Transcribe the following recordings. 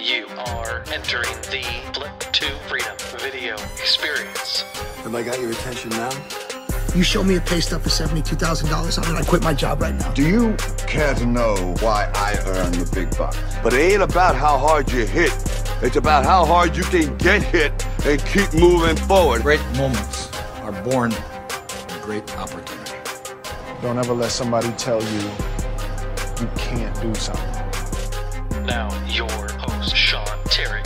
You are entering the Flip2Freedom video experience. Have I got your attention now? You show me a pay stub for $72,000 on it, I quit my job right now. Do you care to know why I earn the big bucks? But it ain't about how hard you hit. It's about how hard you can get hit and keep moving forward. Great moments are born from great opportunity. Don't ever let somebody tell you you can't do something. Now, your host, Sean Terry.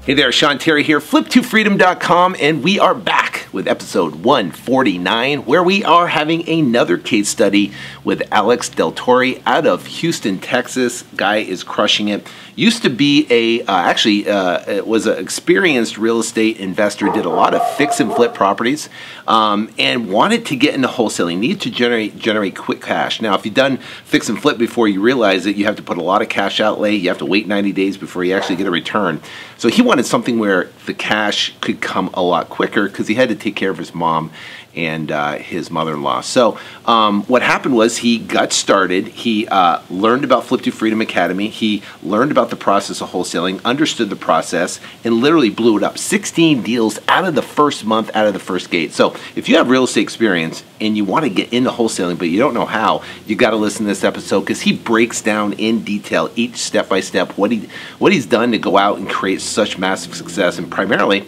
Hey there, Sean Terry here, Flip2Freedom.com, and we are back with episode 149, where we are having another case study with Alex Del Torre out of Houston, Texas. Guy is crushing it. Used to be was an experienced real estate investor, did a lot of fix and flip properties, and wanted to get into wholesaling, needed to generate quick cash. Now, if you've done fix and flip before, you realize that you have to put a lot of cash outlay. You have to wait 90 days before you actually get a return. So he wanted something where the cash could come a lot quicker because he had to take care of his mom and his mother-in-law. So what happened was he got started. He learned about Flip2Freedom Academy. He learned about the process of wholesaling, understood the process, and literally blew it up. 16 deals out of the first month, out of the first gate. So if you have real estate experience and you want to get into wholesaling but you don't know how, you got to listen to this episode because he breaks down in detail each step-by-step what he's done to go out and create such massive success. And primarily,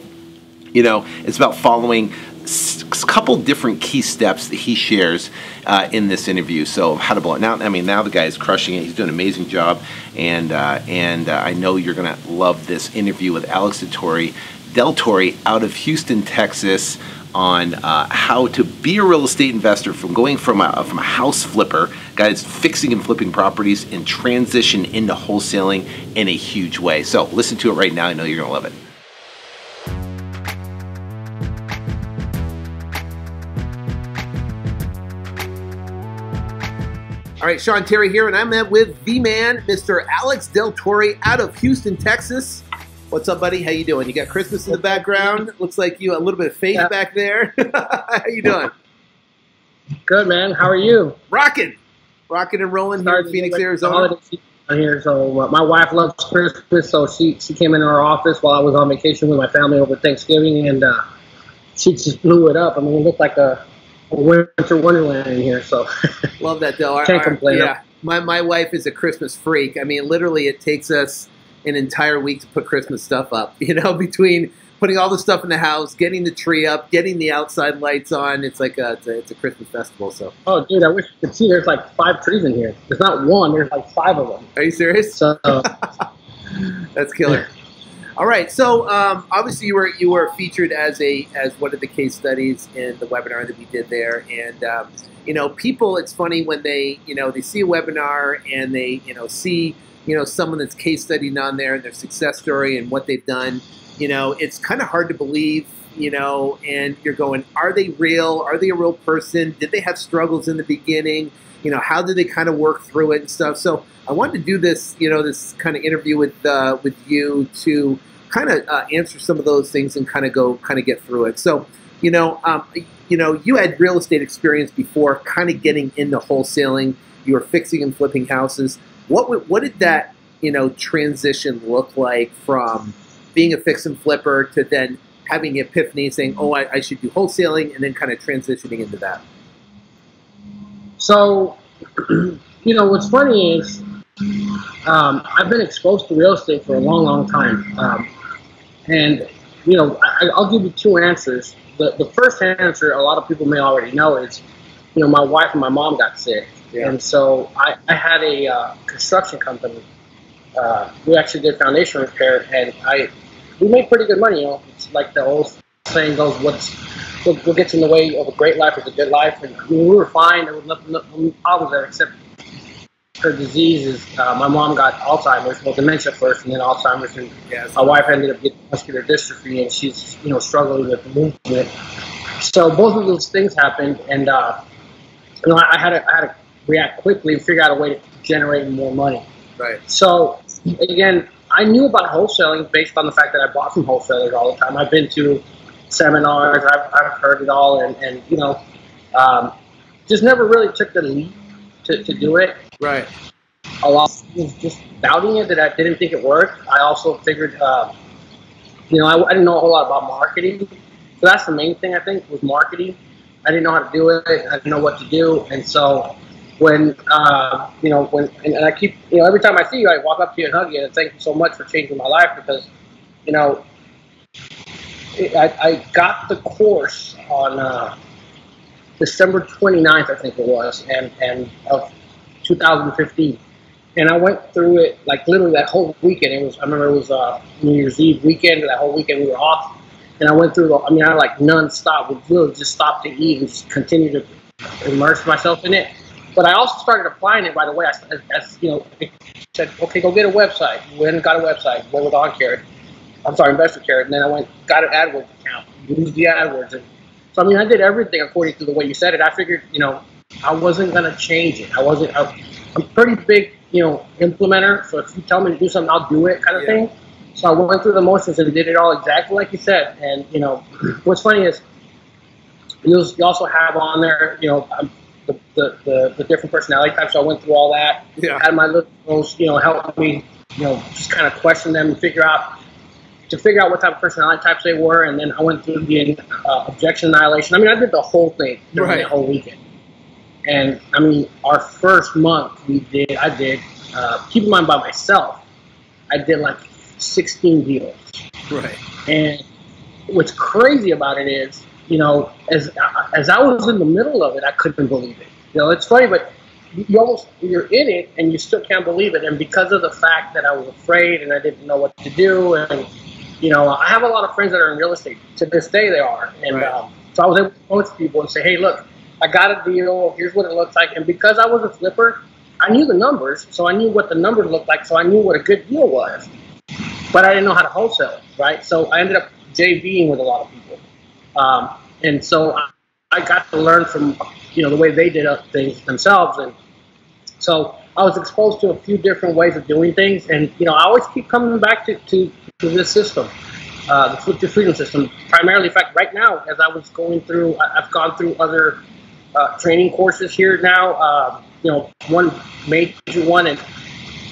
you know, it's about following a couple different key steps that he shares in this interview. So how to blow it. Now the guy is crushing it. He's doing an amazing job, and I know you're gonna love this interview with Alex Del Torre out of Houston, Texas, on how to be a real estate investor from going from a house flipper, guy that's fixing and flipping properties, and transition into wholesaling in a huge way. So listen to it right now. I know you're gonna love it. All right, Sean Terry here, and I'm with the man, Mr. Alex Del Torre out of Houston, Texas. What's up, buddy? How you doing? You got Christmas in the background. Looks like you a little bit of faith back there. How you doing? Good, man. How are you? Rocking and rolling here in Phoenix, Arizona. Here, so my wife loves Christmas, so she came into our office while I was on vacation with my family over Thanksgiving, and she just blew it up. I mean, it looked like a winter wonderland in here, so love that though. Can't complain. Yeah, my wife is a Christmas freak. I mean, literally, it takes us an entire week to put Christmas stuff up. You know, between putting all the stuff in the house, getting the tree up, getting the outside lights on, it's like it's a Christmas festival. So. Oh, dude, I wish you could see. There's like 5 trees in here. There's not one. There's like 5 of them. Are you serious? So that's killer. All right, so obviously you were featured as one of the case studies in the webinar that we did there, and you know, people, it's funny when they see a webinar and they see someone that's case studied on there and their success story and what they've done. You know, it's kind of hard to believe. And you're going, are they real? Are they a real person? Did they have struggles in the beginning? How did they kind of work through it and stuff? So I wanted to do this, this kind of interview with you to kind of answer some of those things and kind of get through it. So, you had real estate experience before kind of getting into wholesaling. You were fixing and flipping houses. What did that, transition look like from being a fix and flipper to then having the epiphany saying, oh, I should do wholesaling, and then kind of transitioning into that? So, what's funny is I've been exposed to real estate for a long, long time. And, I'll give you 2 answers. The first answer, a lot of people may already know, is, my wife and my mom got sick. Yeah. And so I had a construction company. We actually did foundation repair, and we made pretty good money. It's like the old saying goes, what gets in the way of a great life is a good life. And I mean, we were fine. There was no problems there, except her disease is my mom got Alzheimer's, well, dementia first, and then Alzheimer's, and my wife ended up getting muscular dystrophy, and she's struggling with the movement. So both of those things happened, and I had to react quickly and figure out a way to generate more money. Right. So again, I knew about wholesaling based on the fact that I bought from wholesalers all the time. I've been to seminars, I've heard it all, and just never really took the leap to do it. Right. a lot was just doubting it, that I didn't think it worked. I also figured, you know, I didn't know a whole lot about marketing. So that's the main thing, I think, was marketing. I didn't know how to do it. I didn't know what to do. And so when, you know, and I keep, you know, every time I see you, I walk up to you and hug you and thank you so much for changing my life, because, you know, I got the course on December 29th, I think it was, and of 2015. And I went through it like literally that whole weekend. I remember it was New Year's Eve weekend. That whole weekend we were off, and I went through I like nonstop. We really just stopped to eat and just continued to immerse myself in it. But I also started applying it right away. As you know, it said, okay, go get a website. Went and got a website. Went with Investor Carrot, and then I got an AdWords account. Used the AdWords, and so I mean, I did everything according to the way you said it. I figured, you know, I wasn't gonna change it. I'm pretty big, you know, implementer. So if you tell me to do something, I'll do it, kind of thing. So I went through the motions and did it all exactly like you said. And you know, what's funny is you also have on there, you know, the different personality types. So I went through all that. Yeah. Had my little, you know, help me, you know, just kind of question them and figure out what type of personality types they were. And then I went through the objection annihilation. I mean, I did the whole thing during the whole weekend. And I mean, our first month I did, keep in mind by myself, I did like 16 deals. Right. And what's crazy about it is, you know, as I was in the middle of it, I couldn't believe it. You know, it's funny, but you're in it and you still can't believe it. And because of the fact that I was afraid and I didn't know what to do, and you know, I have a lot of friends that are in real estate. To this day, they are. And so I was able to approach people and say, hey, look, I got a deal. Here's what it looks like. And because I was a flipper, I knew the numbers. So I knew what the numbers looked like. So I knew what a good deal was. But I didn't know how to wholesale, right? So I ended up JVing with a lot of people. And so I got to learn from, you know, the way they did things themselves. And so I was exposed to a few different ways of doing things. And, you know, I always keep coming back to this system, the Flip2Freedom system. Primarily, in fact, right now, as I was going through, I've gone through other training courses here now, you know, one major one, and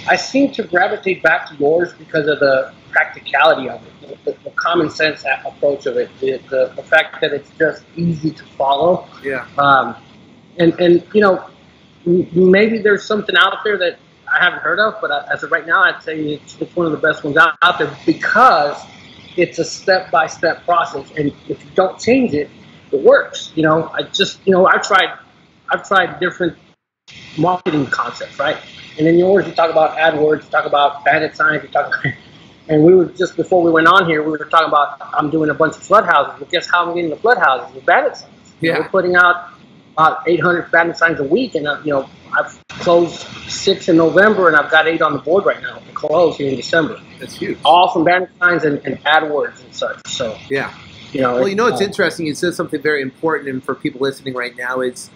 I seem to gravitate back to yours because of the practicality of it, the common sense approach of it, the fact that it's just easy to follow. Yeah. And you know, maybe there's something out there that I haven't heard of, but as of right now, I'd say it's one of the best ones out there, because it's a step-by-step process, and if you don't change it, it works. You know, I've tried different marketing concepts, right? And in yours, you talk about AdWords, you talk about bandit signs, and we were just before we went on here, we were talking about I'm doing a bunch of flood houses, but guess how I'm getting the flood houses with bandit signs? Yeah. We're putting out about 800 bandit signs a week, and you know, I've closed 6 in November, and I've got 8 on the board right now to close here in December. That's huge. All from bandit signs and AdWords and such. So yeah, you know. Well, you know, it's interesting. You said something very important, and for people listening right now, is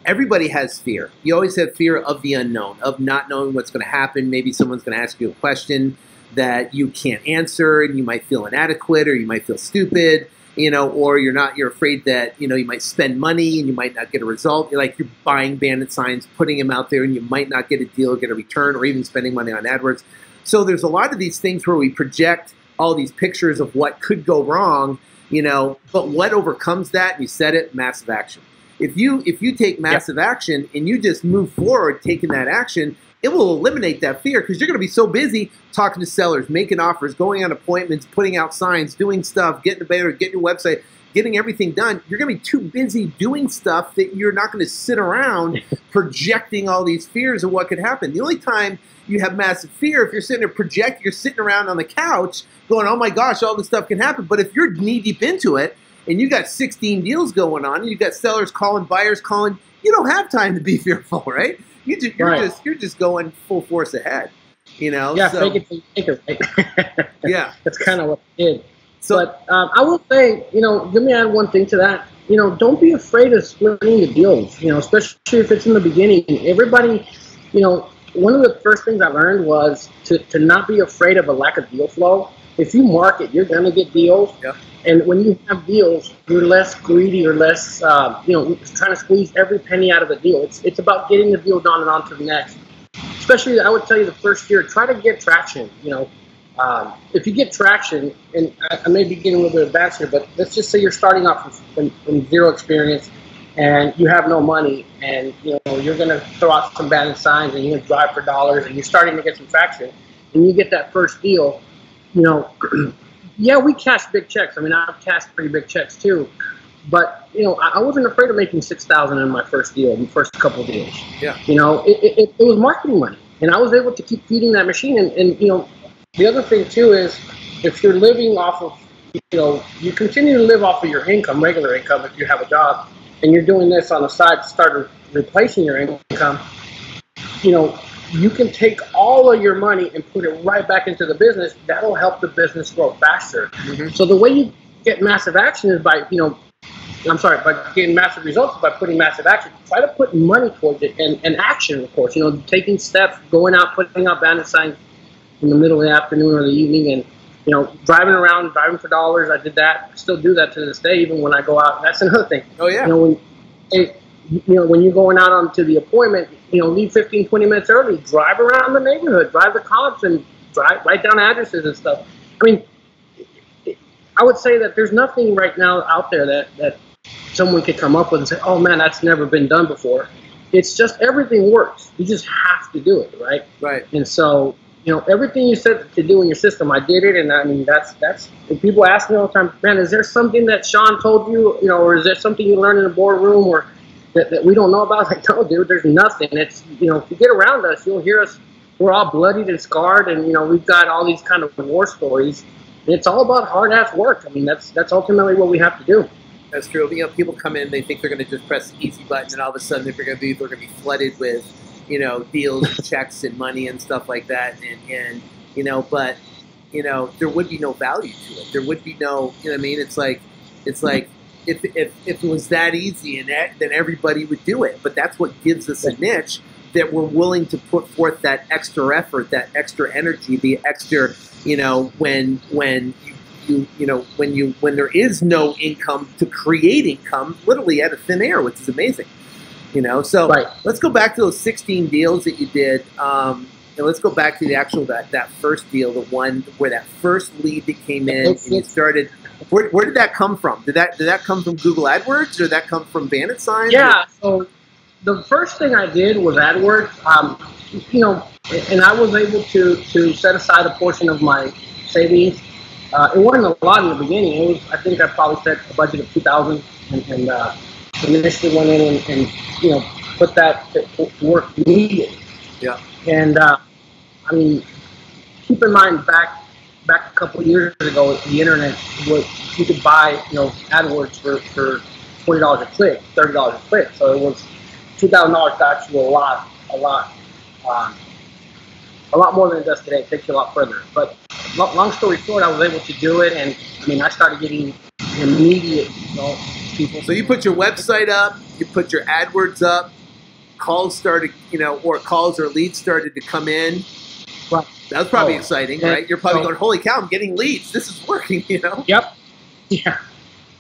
everybody has fear. You always have fear of the unknown, of not knowing what's going to happen. Maybe someone's going to ask you a question that you can't answer, and you might feel inadequate, or you might feel stupid. You know, or you're afraid that, you know, you might spend money and you might not get a result. You're buying bandit signs, putting them out there, and you might not get a deal, get a return, or even spending money on AdWords. So there's a lot of these things where we project all these pictures of what could go wrong, you know, but what overcomes that, and you said it, massive action. If you take massive action and you just move forward taking that action, it will eliminate that fear, because you're going to be so busy talking to sellers, making offers, going on appointments, putting out signs, doing stuff, getting a banner, getting your website, getting everything done. You're going to be too busy doing stuff that you're not going to sit around projecting all these fears of what could happen. The only time you have massive fear, if you're sitting there projecting, you're sitting around on the couch going, oh my gosh, all this stuff can happen. But if you're knee deep into it and you got 16 deals going on and you got sellers calling, buyers calling, you don't have time to be fearful, right? You're just going full force ahead, you know. Yeah, so, fake it till you make it, right? Yeah, that's kind of what I did. So, but I will say, you know, let me add one thing to that. You know, don't be afraid of splitting the deals. You know, especially if it's in the beginning. Everybody, you know, one of the first things I learned was to not be afraid of a lack of deal flow. If you market, you're gonna get deals. Yeah. And when you have deals, you're less greedy or less, you know, trying to squeeze every penny out of the deal. It's about getting the deal done and on to the next. especially I would tell you the first year, try to get traction. You know, if you get traction, and I may be getting a little bit advanced here, but let's just say you're starting off from zero experience, and you have no money, and you know you're going to throw out some bad signs, and you're going to drive for dollars, and you're starting to get some traction, and you get that first deal. You know, yeah, we cash big checks. I mean, I've cashed pretty big checks too. But, you know, I wasn't afraid of making $6,000 in my first deal, the first couple of deals. Yeah. You know, it was marketing money. And I was able to keep feeding that machine. And, you know, the other thing, too, is if you're living off of, you know, you continue to live off of your income, regular income, if you have a job, and you're doing this on the side to start replacing your income, you know, you can take all of your money and put it right back into the business. That'll help the business grow faster. Mm-hmm. So the way you get massive action is by, you know, by getting massive results, by putting massive action. Try to put money towards it and action, of course. You know, taking steps, going out, putting out banner signs in the middle of the afternoon or the evening, and you know, driving around, driving for dollars. I did that. I still do that to this day, even when I go out. That's another thing. Oh yeah. You know, when you're going out onto the appointment, you know, leave 15, 20 minutes early. Drive around the neighborhood. Drive the comps and write down addresses and stuff. I mean, I would say that there's nothing right now out there that someone could come up with and say, oh man, that's never been done before. It's just everything works. You just have to do it, right? Right. And so, you know, everything you said to do in your system, I did it. And I mean, that's, and people ask me all the time, man, is there something that Sean told you, you know, or is there something you learned in the boardroom or that we don't know about? Like, no, dude, there's nothing. It's, you know, if you get around us, you'll hear us. We're all bloodied and scarred. And, you know, we've got all these kind of war stories. It's all about hard-ass work. I mean, that's ultimately what we have to do. That's true. You know, people come in, they think they're going to just press the easy button, and all of a sudden they're going to be flooded with, you know, deals, and checks, and money and stuff like that. And you know, but you know, there would be no value to it. There would be no, you know what I mean? It's like if it was that easy, and then everybody would do it. But that's what gives us a niche, that we're willing to put forth that extra effort, that extra energy, the extra, you know, when there is no income, to create income literally out of thin air, which is amazing. You know, so let's go back to those 16 deals that you did, and let's go back to the actual that first deal, the one where that first lead that came in and you started. Where did that come from? Did that come from Google AdWords, or did that come from Bandit Signs? Yeah. So the first thing I did was AdWords. You know, and I was able to set aside a portion of my savings. It wasn't a lot in the beginning. It was, I think I probably set a budget of $2,000 and initially went in and you know, put that to work immediately. Yeah. And I mean, keep in mind back a couple of years ago, the internet you could buy, you know, AdWords for $20 a click, $30 a click. So it was $2,000 got you a lot more than it does today. It takes you a lot further. But long story short, I was able to do it, and I mean, I started getting immediate, you know, people. So you put your website up, you put your AdWords up, calls started, you know, or calls or leads started to come in. Right. That was probably exciting, right? You're probably going, holy cow, I'm getting leads. This is working, you know? Yep. Yeah.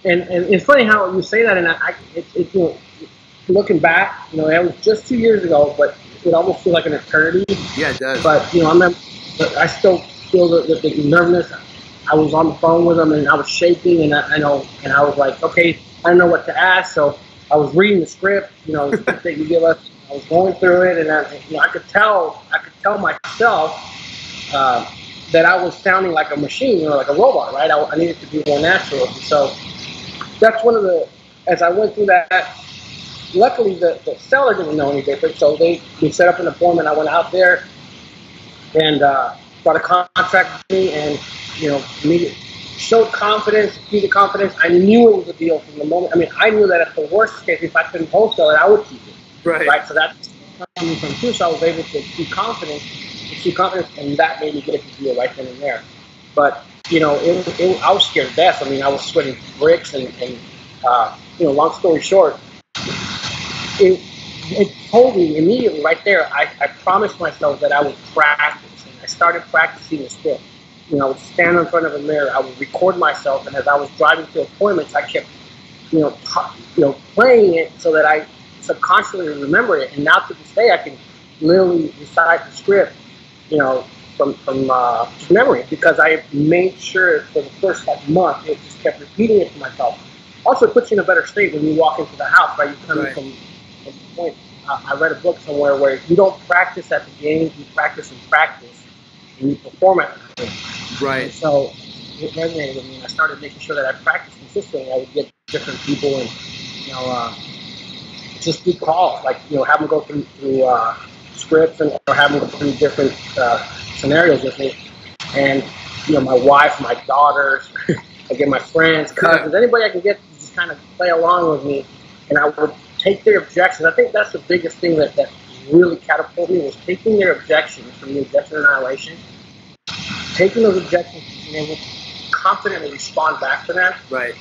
And it's funny how you say that, and you know, looking back, you know, it was just 2 years ago, but it almost feels like an eternity. Yeah, it does. But, you know, I remember, I still feel the nervousness. I was on the phone with them, and I was shaking, and I was like, okay, I don't know what to ask. So I was reading the script, you know, the script that you give us. I was going through it, and I could tell myself that I was sounding like a machine, you know, like a robot, right? I needed to be more natural. And so that's one of the, as I went through that, luckily the seller didn't know any different, so they set up an appointment. I went out there and brought a contract with me, and you know, immediately showed confidence, needed confidence. I knew it was a deal from the moment. I mean, I knew that at the worst case, if I couldn't wholesale it, I would keep it. Right. So that's coming from too. So I was able to see confidence, and that made me get the deal right then and there. But you know, I was scared to death. I mean, I was sweating bricks, and you know, long story short, it told me immediately right there. I promised myself that I would practice, and I started practicing the script. You know, I would stand in front of a mirror. I would record myself, and as I was driving to appointments, I kept, you know, playing it so that I subconsciously remember it. And now to this day, I can literally recite the script, you know, from memory, because I made sure for the first month it just kept repeating it to myself. Also, it puts you in a better state when you walk into the house, right? You come in from the point. I read a book somewhere where you don't practice at the game, you practice in practice, and you perform at the game. Right. And so it resonated with me, and I started making sure that I practiced consistently. I would get different people and, you know, just do calls, like, you know, have them go through scripts and or have them go through different scenarios with me. And, you know, my wife, my daughters, I get my friends, cousins, anybody I can get to just kind of play along with me, and I would take their objections. I think that's the biggest thing that really catapulted me, was taking their objections from the objection annihilation, taking those objections and being able to confidently respond back to them. Right.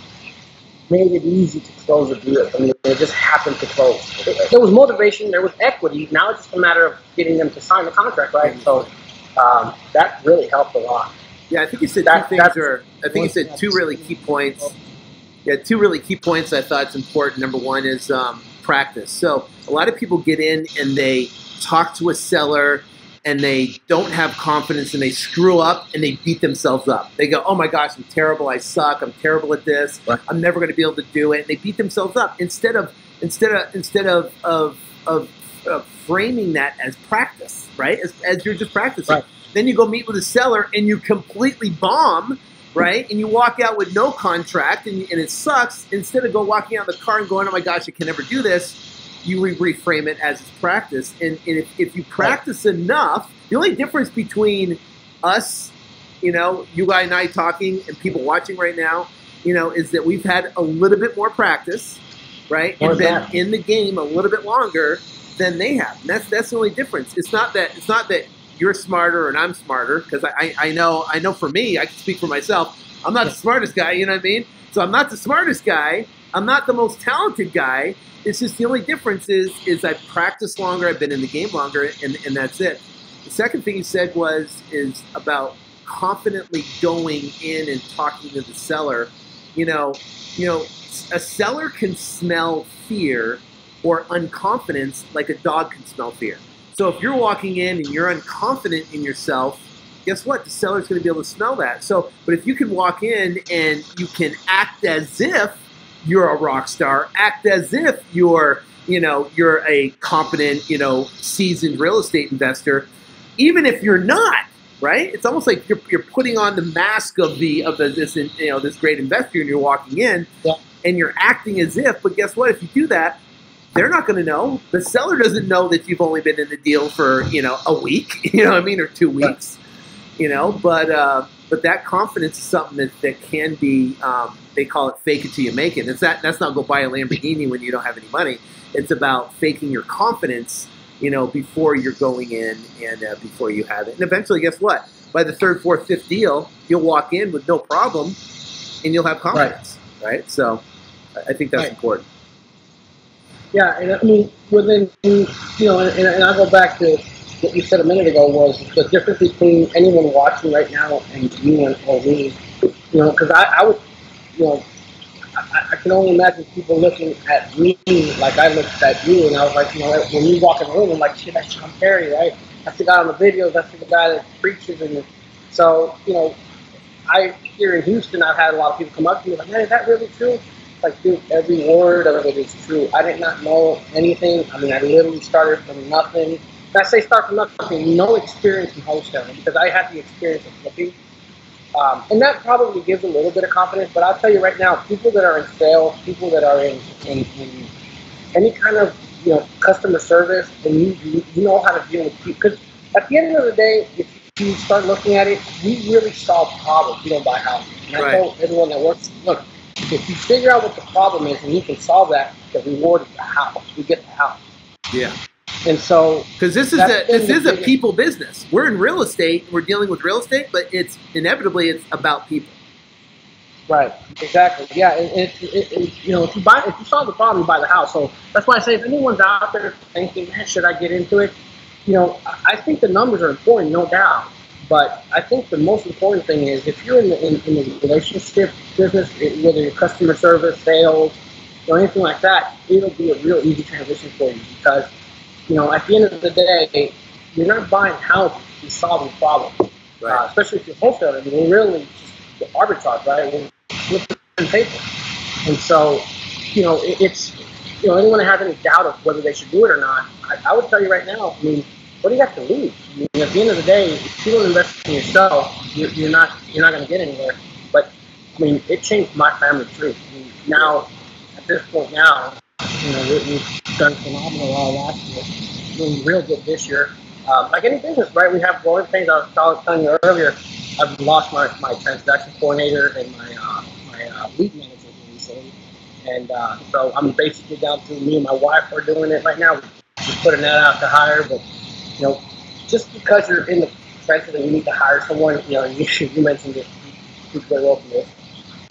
Made it easy to close a deal. I mean, it just happened to close. There was motivation, there was equity. Now it's just a matter of getting them to sign the contract, right? So that really helped a lot. Yeah, I think you said two really key points. Yeah, two really key points I thought is important. Number one is practice. So a lot of people get in and they talk to a seller and they don't have confidence and they screw up and they beat themselves up. They go, oh my gosh, I'm terrible, I suck, I'm terrible at this, I'm never going to be able to do it. And they beat themselves up instead of framing that as practice, right? As you're just practicing. Right. Then you go meet with a seller and you completely bomb, right? And you walk out with no contract and it sucks. Instead of walking out of the car and going, oh my gosh, I can never do this, you reframe it as practice. And if you practice enough, the only difference between us, you know, you and I talking and people watching right now, you know, is that we've had a little bit more practice, right? And been in the game a little bit longer than they have. And that's the only difference. It's not that you're smarter and I'm smarter, because I know for me, I can speak for myself, I'm not the smartest guy, you know what I mean? So I'm not the smartest guy, I'm not the most talented guy. It's just the only difference is I've practiced longer, I've been in the game longer, and that's it. The second thing you said is about confidently going in and talking to the seller. You know, a seller can smell fear or unconfidence like a dog can smell fear. So if you're walking in and you're unconfident in yourself, guess what? The seller's going to be able to smell that. So, but if you can walk in and you can act as if you're a rock star, act as if you're a competent, seasoned real estate investor, even if you're not, right? It's almost like you're putting on the mask of this great investor, and you're walking in and you're acting as if. But guess what? If you do that, they're not going to know. The seller doesn't know that you've only been in the deal for a week, or 2 weeks, But that confidence is something that can be. They call it fake it till you make it. That's not go buy a Lamborghini when you don't have any money. It's about faking your confidence, before you're going in and before you have it. And eventually, guess what? By the third, fourth, fifth deal, you'll walk in with no problem, and you'll have confidence, right? So, I think that's important. Yeah, and I mean, within, and I go back to what you said a minute ago, was the difference between anyone watching right now and you or me, because I would, I can only imagine people looking at me like I looked at you, and I was like, when you walk in the room, I'm like, shit, that's Sean Terry, right? That's the guy on the videos, that's the guy that preaches, and so, here in Houston, I've had a lot of people come up to me like, man, is that really true? Like, dude, every word of it is true. I did not know anything. I mean, I literally started from nothing. And I say start from nothing, no experience in wholesaling, because I had the experience of flipping. And that probably gives a little bit of confidence, but I'll tell you right now, people that are in sales, people that are in any kind of, customer service, and you know how to deal with people. Because at the end of the day, if you start looking at it, we really solve problems. We don't buy houses. And I tell everyone that works, look, if you figure out what the problem is and you can solve that, the reward is the house. We get the house. Yeah. And so, because this is a people business. We're in real estate. We're dealing with real estate, but it's about people. Right. Exactly. Yeah. And if you solve the problem, you buy the house. So that's why I say, if anyone's out there thinking, man, should I get into it? I think the numbers are important, no doubt. But I think the most important thing is, if you're in the relationship business, whether you're customer service, sales, or anything like that, it'll be a real easy transition for you, because at the end of the day, you're not buying houses, you're solving problems. Right. Especially if you're wholesaling. I mean, we're really just arbitrage, right? We're flipping paper. And so, it's, anyone that has any doubt of whether they should do it or not, I would tell you right now, I mean, what do you have to lose? I mean, at the end of the day, if you don't invest in yourself, you're not going to get anywhere. But, I mean, it changed my family tree. I mean, now, at this point now, we've done phenomenal last year, doing real good this year. Like any business, right? We have growing pains. I was telling you earlier, I've lost my transaction coordinator and my lead manager recently. And so I'm basically down to me and my wife are doing it right now. We're just putting that out to hire. But, just because you're in the trenches and you need to hire someone, you mentioned it, you very well for this.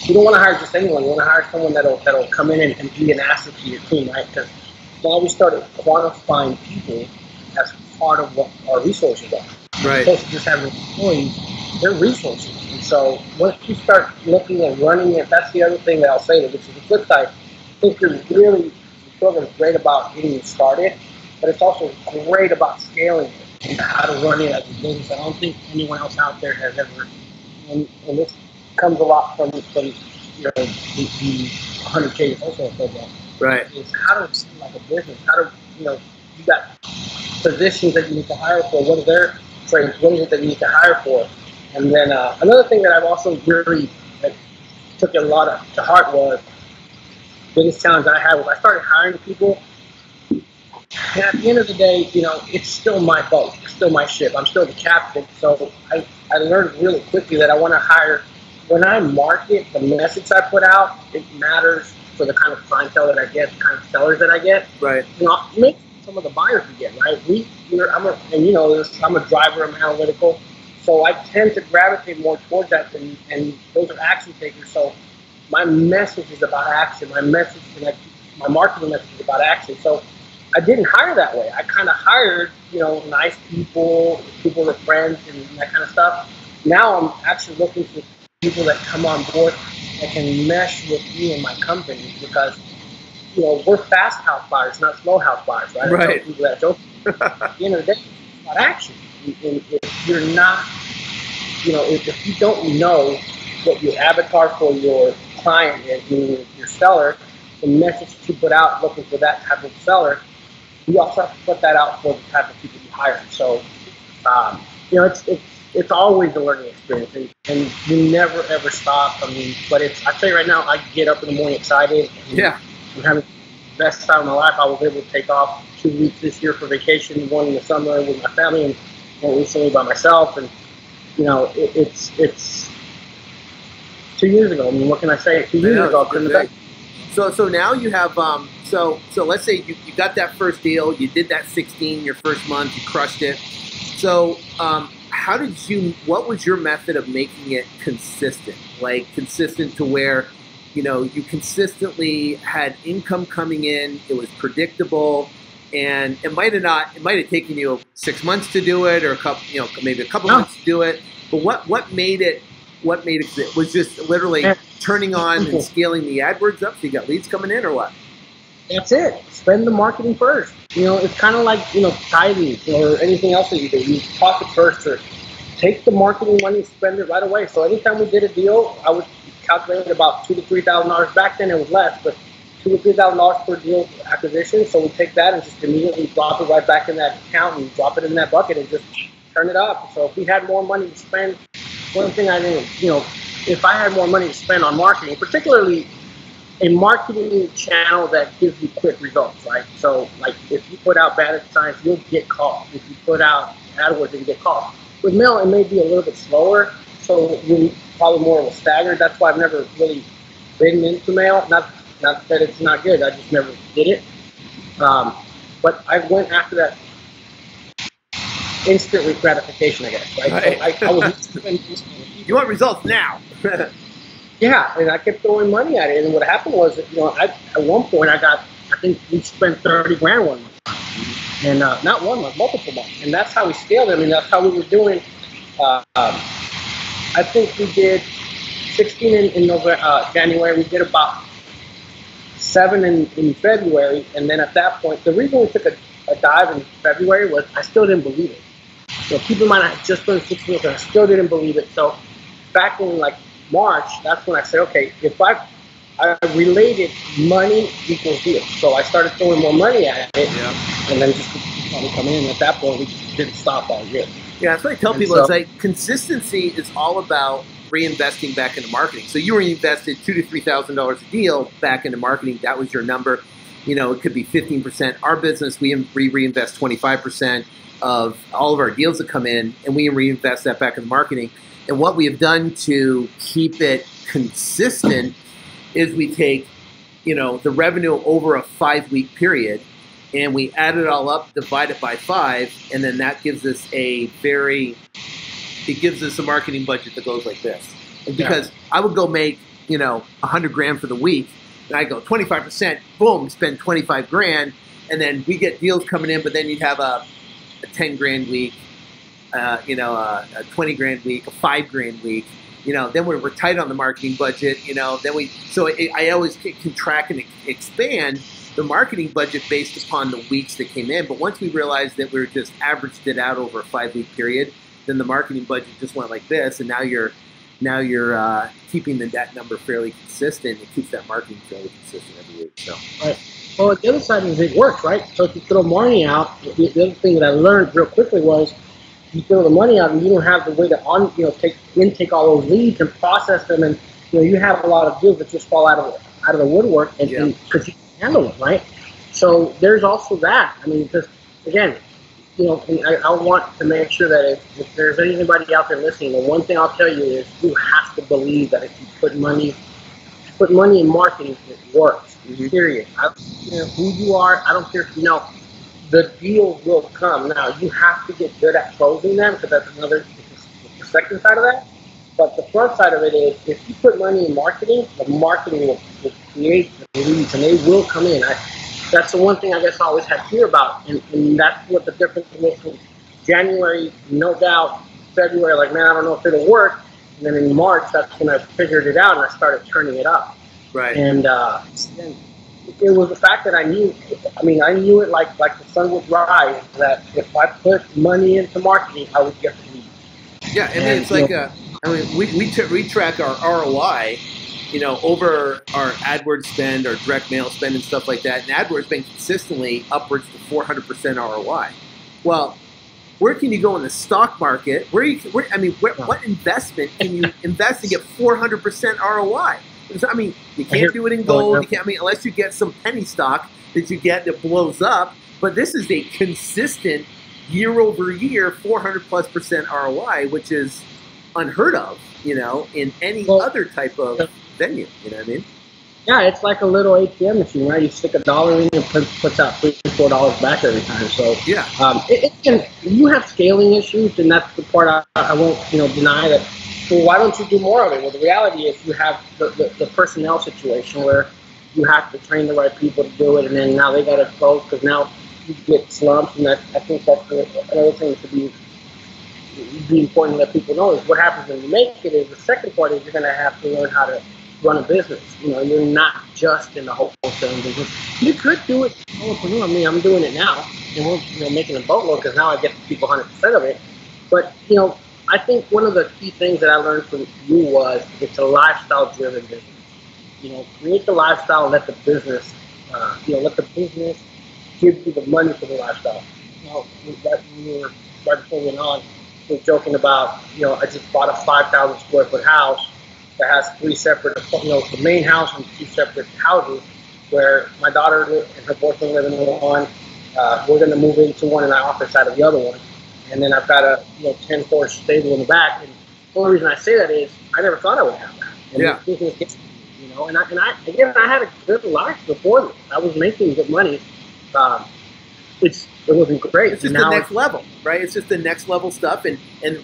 You don't want to hire just anyone. You want to hire someone that'll come in and be an asset to your team, right? Because now we started quantifying people as part of what our resources are. Right. As opposed to just having employees, they're resources. And so once you start looking and running it, that's the other thing that I'll say, which is the flip side. I think the program is great about getting you started, but it's also great about scaling it and how to run it as a business. I don't think anyone else out there has ever, and this comes a lot from the 100K wholesale program. Right. Is how to see like a business. How to, you got positions that you need to hire for. What are their trades? What is it that you need to hire for? And then another thing that I've also really took a lot to heart was the biggest challenge I had was I started hiring people. And at the end of the day, it's still my boat. It's still my ship. I'm still the captain. So I learned really quickly that I want to hire. When I market, the message I put out, it matters for the kind of clientele that I get, the kind of sellers that I get. Right. Make some of the buyers we get, right? I'm a driver, I'm analytical. So I tend to gravitate more towards that, and those are action takers. So my message is about action. My marketing message is about action. So I didn't hire that way. I kind of hired, nice people with friends and that kind of stuff. Now I'm actually looking for people that come on board that can mesh with me and my company because, we're fast house buyers, not slow house buyers, right? Right. I tell people that joke. At the end of the day, it's about action. And if you're not, if you don't know what your avatar for your client is, meaning your seller, the message that you put out looking for that type of seller, you also have to put that out for the type of people you hire. So, it's always a learning experience, and you never ever stop. I mean, but I tell you right now, I get up in the morning excited. Yeah. I'm having the best time of my life. I was able to take off 2 weeks this year for vacation, one in the summer with my family, and one recently by myself. And it's 2 years ago. I mean, what can I say? 2 years ago, I couldn't have done. So now you have so let's say you got that first deal, you did that 16 your first month, you crushed it. So what was your method of making it consistent? Like consistent to where you consistently had income coming in, it was predictable, and it might have taken you 6 months to do it, or maybe a couple months to do it. But what made it? It was just literally turning on and scaling the AdWords up, so you got leads coming in, or what? That's it. Spend the marketing first. It's kind of like tithing or anything else that you do. You talk it first, or take the marketing money and spend it right away. So anytime we did a deal, I would calculate about $2,000 to $3,000. Back then it was less, but $2,000 to $3,000 per deal acquisition. So we take that and just immediately drop it right back in that account and drop it in that bucket and just turn it up. So if we had more money to spend, one thing I think, if I had more money to spend on marketing, particularly a marketing channel that gives you quick results, right? So like if you put out bad signs, you'll get calls. If you put out AdWords, you'll get calls. With mail, it may be a little bit slower, so we're probably more of a staggered. That's why I've never really been into mail. Not that it's not good, I just never did it. But I went after that instant gratification, I guess, right? So I was you want results now. Yeah, and I kept throwing money at it. And what happened was, at one point I think we spent 30 grand one month. And not 1 month, multiple months. And that's how we scaled it. I mean, that's how we were doing. I think we did 16 in November, January. We did about 7 in February. And then at that point, the reason we took a a dive in February was I still didn't believe it. So keep in mind, I had just done 6 months and I still didn't believe it. So back in like March, that's when I said, okay, if I related money equals deals. So I started throwing more money at it, and then just started coming in. At that point, we just didn't stop all year. Yeah, that's what I tell people. It's like consistency is all about reinvesting back into marketing. So you reinvested $2,000 to $3,000 a deal back into marketing. That was your number. You know, it could be 15%. Our business, we reinvest 25% of all of our deals that come in, and we reinvest that back into marketing. And what we have done to keep it consistent is we take, you know, the revenue over a 5-week period, and we add it all up, divide it by 5, and then that gives us it gives us a marketing budget that goes like this. And because I would go make, you know, $100,000 for the week, and I go 25%, boom, spend 25 grand, and then we get deals coming in, but then you'd have a 10 grand week, you know, a 20 grand week, a 5 grand week. You know, then we're tight on the marketing budget. You know, then I always can track and expand the marketing budget based upon the weeks that came in. But once we realized that we were just averaged it out over a 5-week period, then the marketing budget just went like this, and now you're keeping that number fairly consistent. It keeps that marketing fairly consistent every week. So. Right. Well, the other side is it works, right? So if you throw money out, the other thing that I learned real quickly was you throw the money out and you don't have the way to intake all those leads and process them, and you know you have a lot of deals that just fall out of the woodwork, and because you can handle them, right? So there's also that. I mean, because again, you know, I want to make sure that if there's anybody out there listening, the one thing I'll tell you is you have to believe that if you put money in marketing, it works. Period. I don't care who you are. I don't care if you know. The deals will come. Now, you have to get good at closing them, because that's the second side of that. But the front side of it is, if you put money in marketing, the marketing will create the leads, and they will come in. That's the one thing I guess I always had fear about, and that's what the difference was from January, no doubt, February, like, man, I don't know if it'll work. And then in March, that's when I figured it out, and I started turning it up. Right. And it was the fact that I knew it like the sun would rise, that if I put money into marketing, I would get the lead. Yeah, and it's like, we track our ROI, you know, over our AdWords spend, our direct mail spend and stuff like that. And AdWords has been consistently upwards to 400% ROI. Well, where can you go in the stock market? What investment can you invest and get 400% ROI? I mean, you can't do it in gold. You can't, unless you get some penny stock that you get that blows up. But this is a consistent year-over-year 400+% ROI, which is unheard of, you know, in any other type of venue. You know what I mean? Yeah, it's like a little ATM machine, right? You stick $1 in and it puts out $3 or $4 back every time. So yeah, you have scaling issues, and that's the part I won't deny that. Well, why don't you do more of it? Well, the reality is you have the personnel situation where you have to train the right people to do it, and then now they got to close because now you get slumps, and I think that's another thing to be important to let people know is what happens when you make it. Is the second part is you're going to have to learn how to run a business. You know, you're not just in the wholesaling business. You could do it. I mean, I'm doing it now, and we're making a boatload because now I get to keep 100% of it. But I think one of the key things that I learned from you was it's a lifestyle-driven business. Create the lifestyle, let the business, let the business give you the money for the lifestyle. When we were right before we went on, we were joking about, I just bought a 5,000 square foot house that has 3 separate, the main house and 2 separate houses where my daughter and her boyfriend live in one. We're going to move into one and I office out of the other one. And then I've got a 10-floor stable in the back. And the only reason I say that is I never thought I would have that. And this business gets, and I had a good life before this. I was making good money. It wasn't great. It's just the next level, right? It's just the next level stuff. And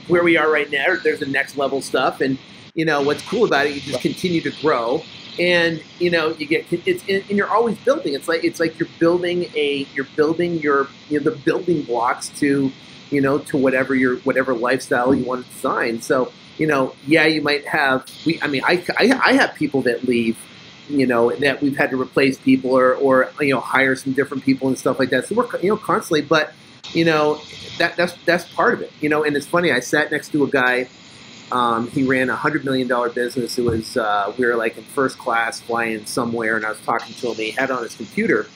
where we are right now, there's the next level stuff. And what's cool about it, you just continue to grow. And you get it's and you're always building. It's like you're building the building blocks to to whatever lifestyle you want to design. So, you might have, I have people that leave, you know, that we've had to replace people or you know, hire some different people and stuff like that. So we're, you know, constantly, but you know, that's part of it, you know. And it's funny, I sat next to a guy. He ran a $100 million business. It was we were like in first class flying somewhere, and I was talking to him. He had on his computer.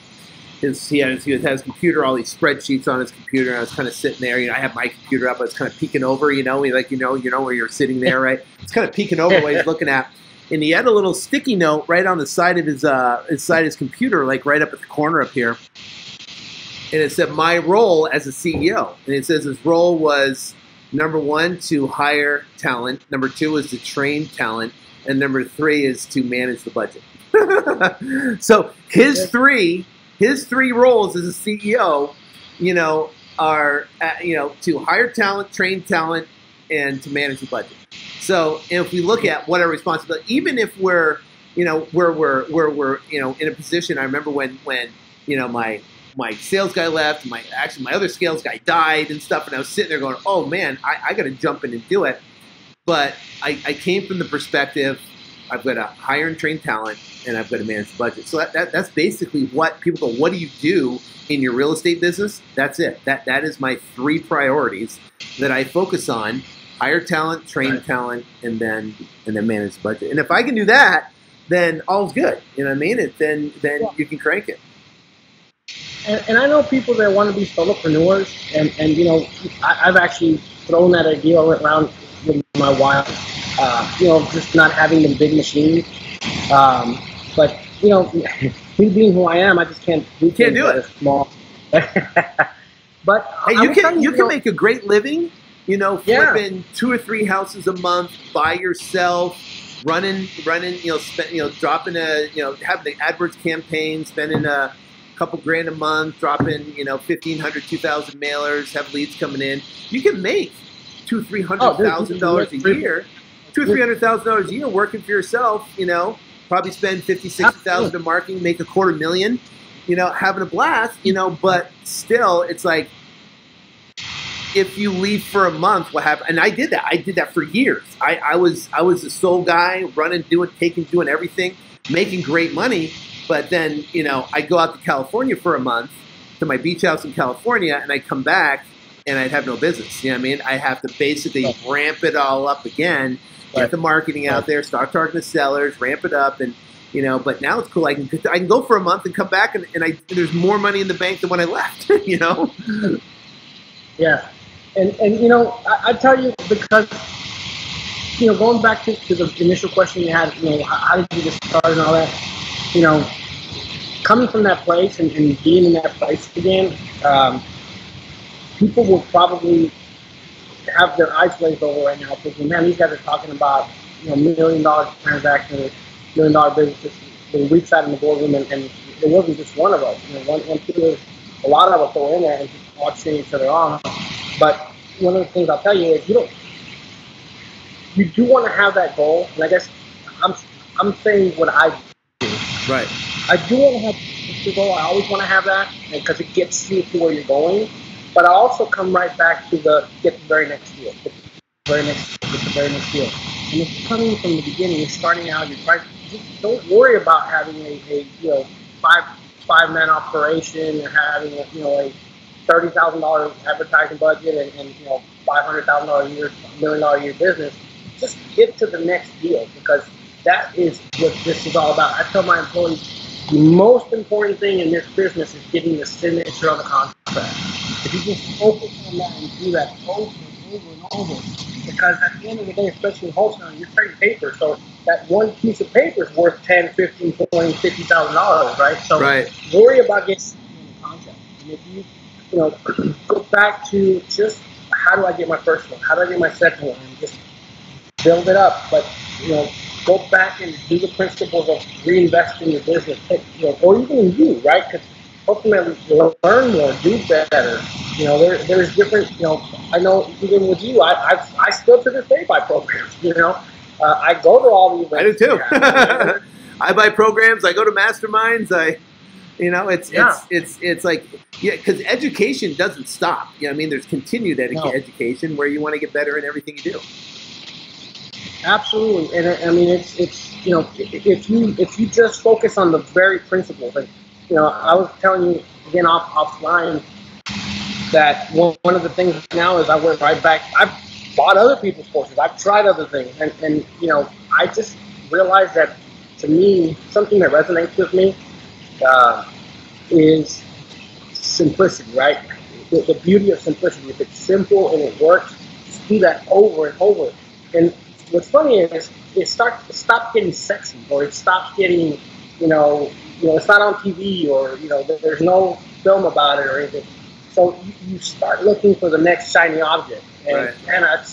He had his computer, all these spreadsheets on his computer, and I was kind of sitting there. You know, I have my computer up. I was kind of peeking over. You know, like you know where you're sitting there, right? It's kind of peeking over what he's looking at. And he had a little sticky note right on the side of his computer, like right up at the corner up here. And it said, "My role as a CEO." And it says his role was, number 1, to hire talent. Number 2 is to train talent. And number 3 is to manage the budget. So his three roles as a CEO, you know, are, you know, to hire talent, train talent, and to manage the budget. So if we look at what our responsibility, even if we're, you know, we're you know, in a position. I remember when you know, my sales guy left, my other sales guy died and stuff, and I was sitting there going, oh man, I got to jump in and do it. But I came from the perspective, I've got to hire and train talent, and I've got to manage the budget. So that's basically what people go, what do you do in your real estate business? That's it. That is my 3 priorities that I focus on: hire talent, train talent, and then manage the budget. And if I can do that, then all's good. You know what I mean? Then you can crank it. And I know people that want to be solopreneurs, and you know, I've actually thrown that idea around with my wife, you know, just not having the big machine. But you know, me being who I am, I just can't do it. Small. But hey, you can make a great living, you know, flipping 2 or 3 houses a month by yourself, running, you know, dropping having an AdWords campaign, spending a couple grand a month, dropping, you know, 1,500, 2,000 mailers, have leads coming in. You can make $200,000-$300,000 a year, $200,000-$300,000 a year working for yourself. You know, probably spend $50,000-$60,000 in marketing, make $250,000. You know, having a blast. You know, but still, it's like, if you leave for a month, what happened? And I did that. I did that for years. I was the sole guy running, doing everything, making great money. But then, you know, I go out to California for a month, to my beach house in California, and I come back and I'd have no business. You know what I mean? I have to basically ramp it all up again, get the marketing out there, start targeting the sellers, ramp it up, and you know. But now it's cool. I can go for a month and come back, and there's more money in the bank than when I left. You know? Yeah, and you know, I tell you, because you know, going back to the initial question you had, you know, how did you get started and all that. You know, coming from that place and being in that place again, people will probably have their eyes glazed over right now, thinking, man, these guys are talking about, you know, $1 million transactions, $1 million businesses. We've sat in the boardroom, and it wasn't just one of us. You know, one two, a lot of us that were in there and just watching each other on. But one of the things I'll tell you is, you do want to have that goal, and I guess I'm saying what I do. Right. I do want to have the goal. I always want to have that, because it gets you to where you're going. But I also come right back to get the very next deal, get the very next deal. And if you're coming from the beginning, you're starting out, you're trying. Just don't worry about having a you know, five-man operation and having a $30,000 advertising budget and you know, $500,000 a year, $1 million a year business. Just get to the next deal, because that is what this is all about. I tell my employees, the most important thing in this business is getting the signature on the contract. If you just focus on that and do that over and over, because at the end of the day, especially in wholesaling, you're trading paper. So that one piece of paper is worth $10,000, $15,000, $20,000, $50,000, right? So worry about getting the contract. And if you go back to just, how do I get my first one? How do I get my second one? And just build it up. But you know, go back and do the principles of reinvesting your business, you know, or even in you, right? Because ultimately, you'll learn more, do better. You know, there's different. You know, I know even with you, I still to this day buy programs. You know, I go to all the events. I do too. I buy programs. I go to masterminds. You know, it's like, yeah, because education doesn't stop. You know what I mean? There's continued education where you want to get better in everything you do. Absolutely, and I mean it's you know, if you just focus on the very principles, and you know, I was telling you again offline that one of the things now is I went right back. I've bought other people's courses. I've tried other things, and you know, I just realized that to me something that resonates with me is simplicity, right? The beauty of simplicity. If it's simple and it works, just do that over and over. And what's funny is it stopped getting sexy, or it stopped getting, you know, it's not on TV, or you know, there's no film about it or anything. So you start looking for the next shiny object. And I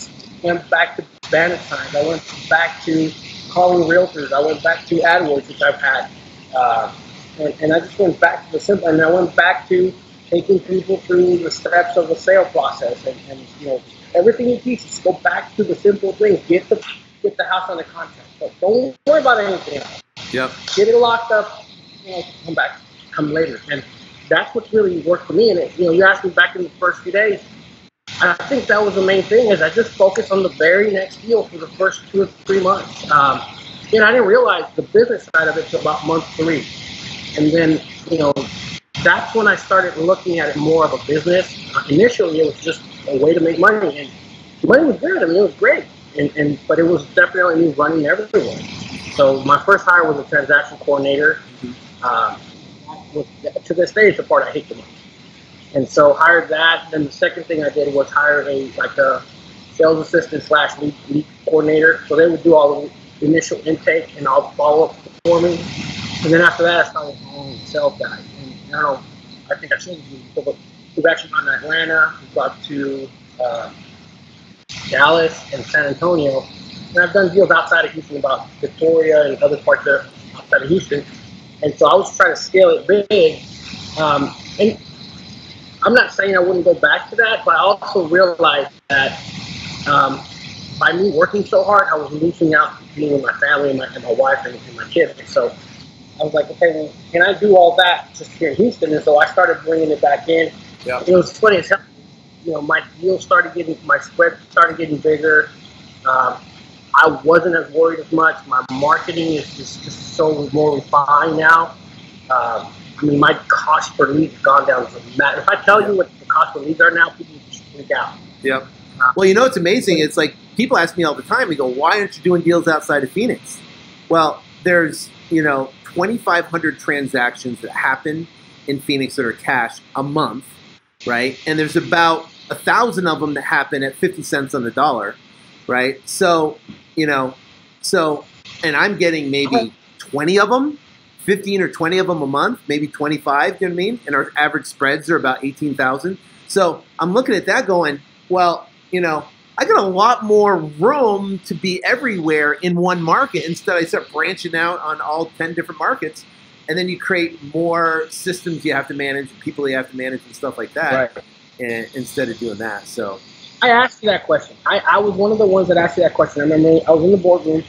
went back to bandit signs. I went back to calling realtors. I went back to AdWords, which I've had. And I just went back to the simple, and I went back to taking people through the steps of the sale process, and you know, everything you teach, just go back to the simple things. Get the house under contract. But don't worry about anything else. Yep. Get it locked up. You know, come later. And that's what's really worked for me. And you know, you asked me back in the first few days. I think that was the main thing, is I just focused on the very next deal for the first 2 or 3 months. And I didn't realize the business side of it till about month 3. And then, you know, that's when I started looking at it more of a business. Initially, it was just a way to make money, and the money was good. I mean, it was great, but it was definitely me running everywhere. So my first hire was a transaction coordinator. To this day, it's the part I hate the most. And so hired that. Then the second thing I did was hire a sales assistant / lead coordinator. So they would do all the initial intake and all the follow-up for me. And then after that, I started my own sales guy. And now, I think I showed you before, but we've actually gone to Atlanta, we've got to Dallas and San Antonio. And I've done deals outside of Houston, about Victoria and other parts outside of Houston. And so I was trying to scale it big. And I'm not saying I wouldn't go back to that, but I also realized that by me working so hard, I was losing out being with my family and my wife and my kids. And so I was like, okay, well, can I do all that just here in Houston? And so I started bringing it back in. Yeah. It was funny as hell. You know, my spread started getting bigger. I wasn't as worried as much. My marketing is just so more refined now. I mean, my cost per lead has gone down dramatically. If I tell you what the cost per leads are now, people just freak out. Yep. Well, you know what's amazing? It's like people ask me all the time, they go, why aren't you doing deals outside of Phoenix? Well, there's, you know, 2,500 transactions that happen in Phoenix that are cash a month, right? And there's about 1,000 of them that happen at 50 cents on the dollar, right? So, you know, and I'm getting maybe 20 of them, 15 or 20 of them a month, maybe 25, you know what I mean? And our average spreads are about 18,000. So I'm looking at that going, well, you know, I got a lot more room to be everywhere in one market. Instead, I start branching out on all 10 different markets, and then you create more systems you have to manage, people you have to manage, and stuff like that. Right. And instead of doing that, so I asked you that question. I was one of the ones that asked you that question. I remember I was in the boardroom,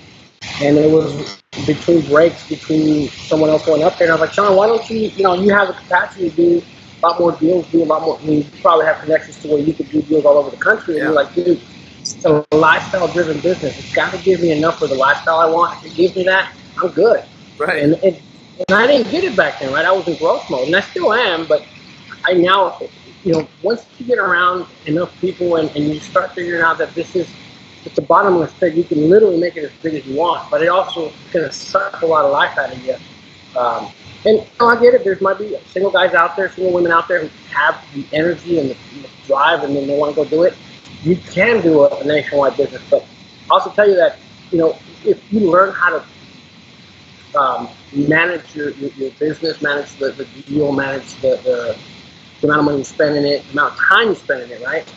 and it was between breaks, between someone else going up there, and I was like, Sean, why don't you, you know, you have the capacity to do a lot more deals, do a lot more. I mean, you probably have connections to where you could do deals all over the country, and you're like, dude, it's a lifestyle-driven business. It's got to give me enough for the lifestyle I want. If it gives me that, I'm good. Right. And I didn't get it back then, right? I was in growth mode, and I still am, but I now, you know, once you get around enough people and you start figuring out that it's a bottomless pit, you can literally make it as big as you want, but it also can suck a lot of life out of you. And you know, I get it. There might be single guys out there, single women out there who have the energy and the drive, and then they want to go do it. You can do a nationwide business, but I'll also tell you that, you know, if you learn how to manage your business, manage the deal, manage the amount of money you spend in it, the amount of time you spend in it, right?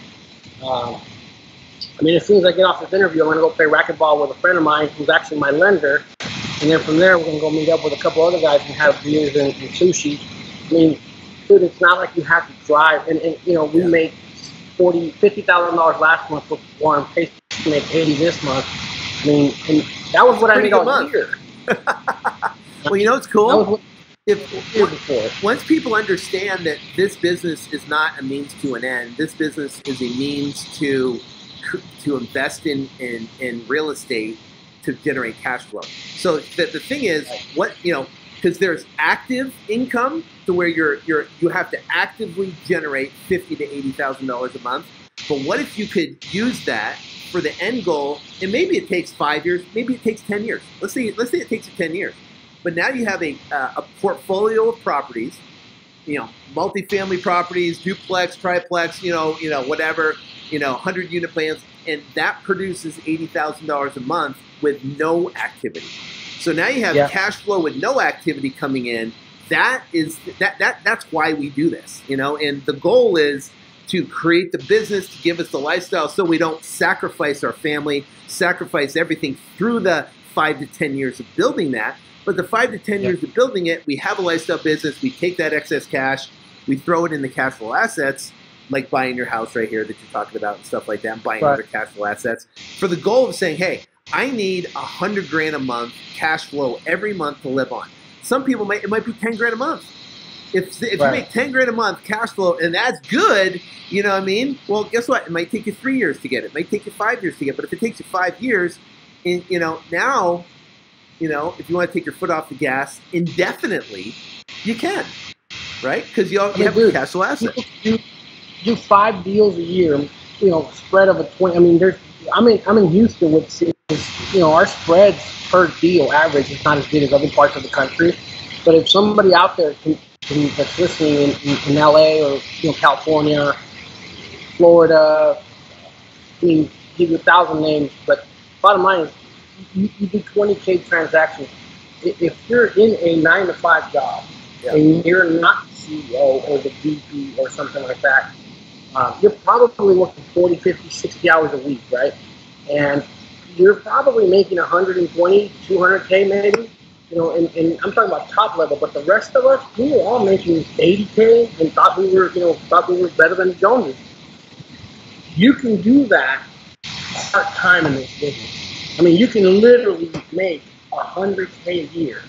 I mean, as soon as I get off this interview, I'm going to go play racquetball with a friend of mine who's actually my lender. And then from there, we're going to go meet up with a couple other guys and have beers and sushi. I mean, dude, it's not like you have to drive. And you know, we made $50,000 last month with Warren Pace to make $80 this month. I mean, and that was what I made all year. Well, you know what's cool? That was what once people understand that this business is not a means to an end, this business is a means to invest in real estate to generate cash flow. So the thing is, what, you know, because there's active income to where you have to actively generate $50,000 to $80,000 a month. But what if you could use that for the end goal, and maybe it takes 5 years, maybe it takes 10 years. Let's say it takes you 10 years. But now you have a portfolio of properties, you know, multifamily properties, duplex, triplex, you know, whatever, you know, 100-unit plans, and that produces $80,000 a month with no activity. So now you have cash flow with no activity coming in. That's why we do this, you know, and the goal is to create the business, to give us the lifestyle so we don't sacrifice our family, sacrifice everything through the 5 to 10 years of building that. But the 5 to 10 years of building it, we have a lifestyle business, we take that excess cash, we throw it in the cash flow assets, like buying your house right here that you're talking about and stuff like that, and buying other cash flow assets, for the goal of saying, hey, I need $100,000 a month cash flow every month to live on. Some people it might be $10,000 a month. If you make $10,000 a month cash flow, and that's good, you know what I mean? Well, guess what? It might take you 3 years to get it. It might take you 5 years to get it. But if it takes you 5 years, you know, now, you know, if you want to take your foot off the gas indefinitely, you can, right? Because you have a cash flow asset. Do 5 deals a year, you know, spread of a 20. I mean, I'm in Houston with, you know, our spreads per deal average is not as good as other parts of the country. But if somebody out there that's listening in LA or, you know, California, Florida, I mean, give you 1,000 names, but bottom line is you do 20K transactions. If you're in a 9-to-5 job and you're not the CEO or the VP or something like that, you're probably working 40, 50, 60 hours a week, right? And you're probably making 120, 200K maybe. You know, and I'm talking about top level, but the rest of us, we were all making 80K and thought we were better than the Joneses. You can do that part-time in this business. I mean, you can literally make 100K a year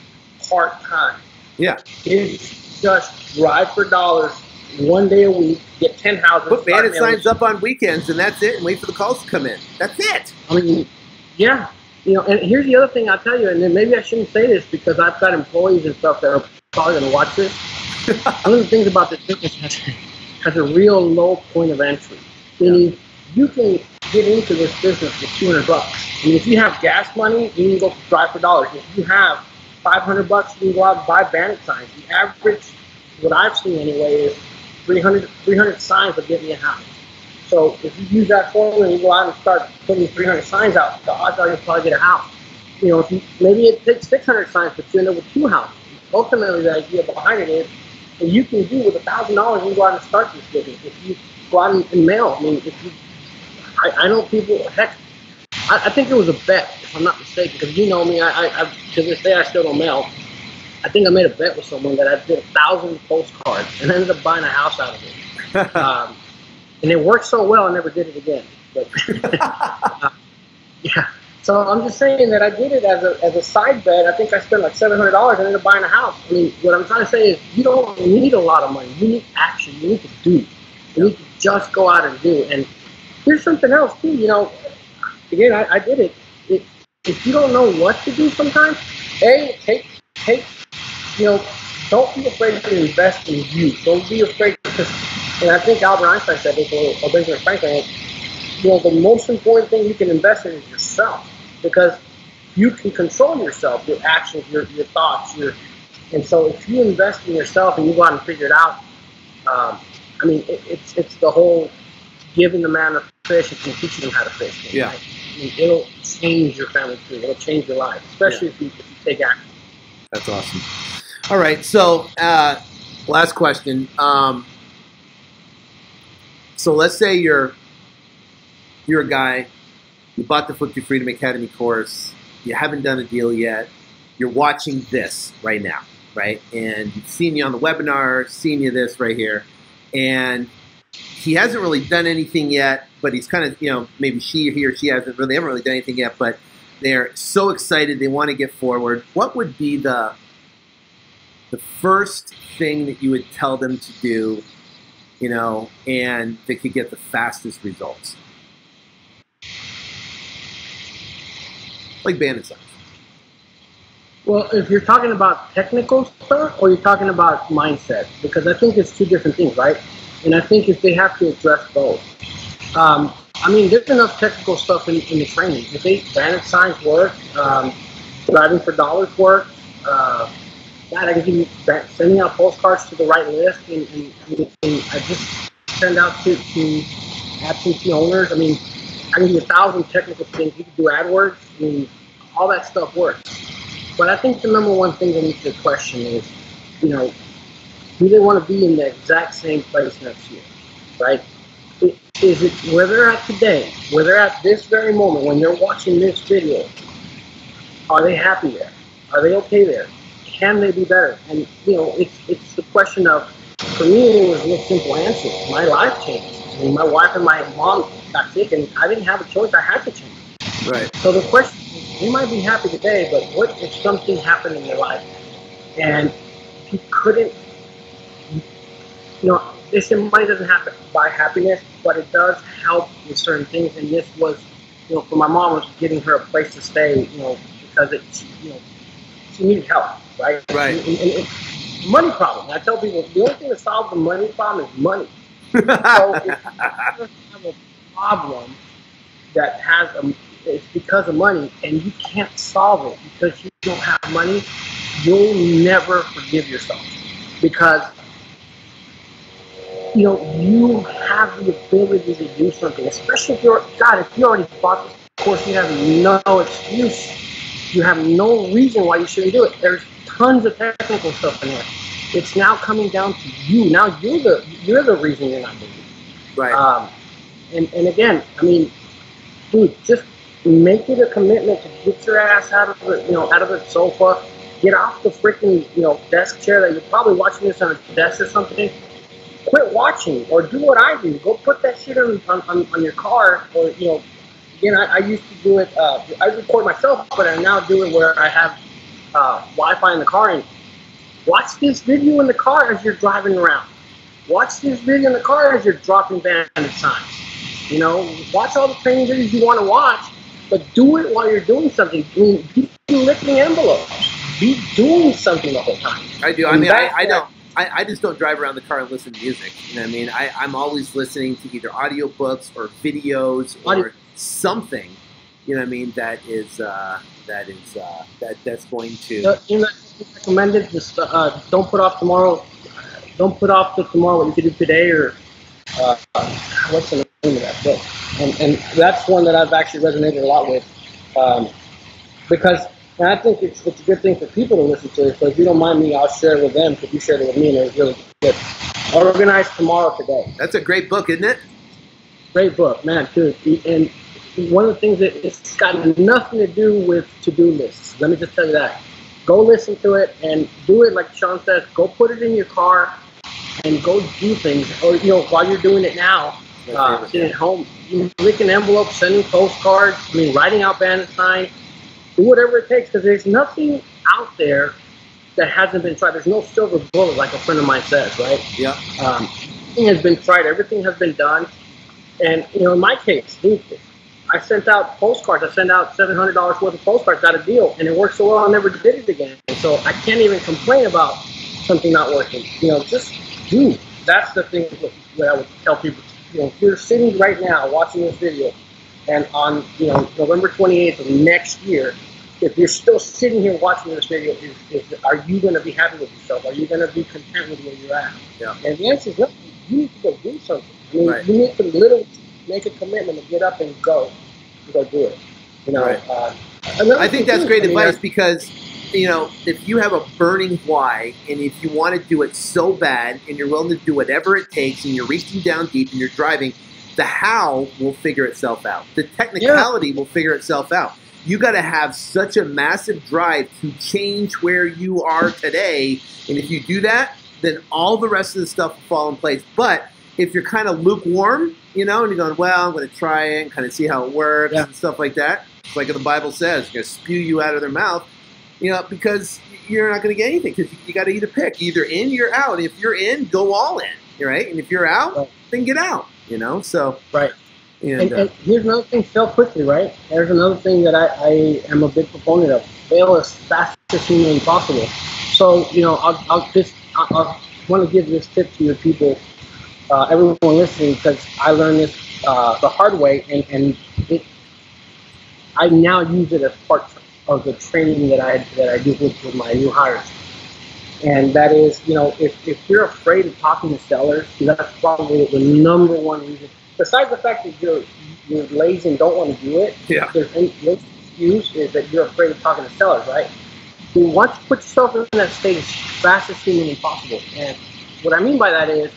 part-time. Yeah. It's just drive for dollars 1 day a week, get 10 houses. Put bandit signs up on weekends, and that's it, and wait for the calls to come in. That's it. I mean, yeah. You know, and here's the other thing I'll tell you, and then maybe I shouldn't say this because I've got employees and stuff that are probably going to watch this. One of the things about this business has a real low point of entry. Meaning, you can get into this business with $200. I mean, if you have gas money, you can go drive for dollars. If you have $500, you can go out and buy bandit signs. The average, what I've seen anyway, is 300 signs will get me a house. So if you use that formula and you go out and start putting 300 signs out, the odds are you'll probably get a house. You know, maybe it takes 600 signs, but you end up with 2 houses. Ultimately, the idea behind it is, and you can do with $1,000, you go out and start this business. If you go out and mail, I mean, I know people, heck, I think it was a bet, if I'm not mistaken, because you know me, I to this day I still don't mail. I think I made a bet with someone that I did 1,000 postcards and ended up buying a house out of it. And it worked so well, I never did it again. But yeah. So I'm just saying that I did it as a side bet. I think I spent like $700 and ended up buying a house. I mean, what I'm trying to say is you don't need a lot of money. You need action. You need to do. You need to just go out and do. And here's something else too. You know, again, I did it. If you don't know what to do sometimes, take, you know, don't be afraid to invest in you. Don't be afraid to. And I think Albert Einstein said this, or Benjamin Franklin, you know, the most important thing you can invest in is yourself, because you can control yourself, your actions, your thoughts, and so if you invest in yourself and you go out and figure it out, I mean, it's the whole giving the man a fish and teaching him how to fish. Yeah. Right? I mean, it'll change your family tree. It'll change your life, especially if you take action. That's awesome. All right, so last question. So let's say you're a guy, you bought the Flip2Freedom Academy course, you haven't done a deal yet, you're watching this right now, right? And you've seen me on the webinar, seen you this right here, and he hasn't really done anything yet, but he's kind of, you know, maybe he or she haven't really done anything yet, but they're so excited, they want to get forward. What would be the first thing that you would tell them to do, you know, and they could get the fastest results? like bandit signs? Well, if you're talking about technical stuff or you're talking about mindset, because I think it's two different things, right? And I think if they have to address both. I mean, there's enough technical stuff in the training. If they bandit signs work, driving for dollars work, I can give you sending out postcards to the right list, and I just send out to absentee owners. I mean, I can do 1,000 technical things. You can do AdWords. I mean, all that stuff works. But I think the number one thing they need to question is, you know, do they want to be in the exact same place next year, right? Is it where they're at today, where they're at this very moment, when they're watching this video? Are they happy there? Are they okay there? Can they be better? And, you know, it's the question of, for me, it was a simple answer. My life changed. I mean, my wife and my mom got sick, and I didn't have a choice. I had to change. Right. So the question is, you might be happy today, but what if something happened in your life and you couldn't, you know, they say money doesn't have to buy happiness, but it does help with certain things. And this was, you know, for my mom, was getting her a place to stay, you know, because it's, you know, she needed help, right? Right. And it's a money problem. I tell people the only thing that solves the money problem is money. So if you have a problem that has it's because of money, and you can't solve it because you don't have money, you'll never forgive yourself, because you know you have the ability to do something. Especially if you're if you already bought this course, you have no excuse. You have no reason why you shouldn't do it. There's tons of technical stuff in there. It's now coming down to you. Now you're the reason you're not doing it. Right. And again, I mean, dude, just make it a commitment to get your ass out of the sofa, get off the freaking desk chair that you're probably watching this on a desk or something. Quit watching, or do what I do. Go put that shit on your car, or again, I used to do it. I record myself, but I now do it where I have Wi-Fi in the car, and watch this video in the car as you're driving around. Watch this video in the car as you're dropping bandit signs. Watch all the training videos you want to watch, but do it while you're doing something. I mean, be licking envelopes. Be doing something the whole time. I do. I mean, I don't. I just don't drive around the car and listen to music. You know what I mean? I'm always listening to either audiobooks or videos or something. You know what I mean? That's going to. Recommended. Just don't put off tomorrow. Don't put off to tomorrow what you could do today, or what's the name of that book? And that's one that I've actually resonated a lot with, because. And I think it's a good thing for people to listen to it. So if you don't mind me, I'll share it with them, because you shared it with me, and it was really good. Organize Tomorrow Today. That's a great book, isn't it? Great book, man, too. And one of the things that it's got nothing to do with to-do lists. Let me just tell you that. Go listen to it and do it like Sean says. Go put it in your car and go do things. Or, while you're doing it now, sitting at home, licking envelopes, sending postcards, writing out bandit signs. Do whatever it takes, because there's nothing out there that hasn't been tried. There's no silver bullet, like a friend of mine says, right? Yeah. Everything has been tried. Everything has been done. And, in my case, I sent out postcards. I sent out $700 worth of postcards, got a deal, and it worked so well I never did it again. And so I can't even complain about something not working. Just do. That's the thing that I would tell people. If you're sitting right now watching this video, and on November 28th of next year, if you're still sitting here watching this video, are you going to be happy with yourself? Are you going to be content with where you're at? Yeah. And the answer is no. You need to go do something. Right. You need to literally make a commitment to get up and go do it. Right. I think that's great advice, because if you have a burning why, and if you want to do it so bad, and you're willing to do whatever it takes, and you're reaching down deep and you're driving, the how will figure itself out. The technicality will figure itself out. You got to have such a massive drive to change where you are today. And if you do that, then all the rest of the stuff will fall in place. But if you're kind of lukewarm, and you're going, well, I'm going to try it and kind of see how it works and stuff like that. It's like the Bible says, it's going to spew you out of their mouth, because you're not going to get anything, because you got to either pick. Either in, you're out. And if you're in, go all in, right? And if you're out, then get out. So right. And here's another thing, fail quickly, right? There's another thing that I am a big proponent of. Fail as fast as humanly possible. So, you know, I want to give this tip to your people, everyone listening, because I learned this the hard way, and I now use it as part of the training that I do with my new hires. And that is, you know, if you're afraid of talking to sellers, that's probably the number one reason. Besides the fact that you're lazy and don't want to do it, there's no excuse is that you're afraid of talking to sellers, right? You want to put yourself in that state as fast as humanly possible. And what I mean by that is,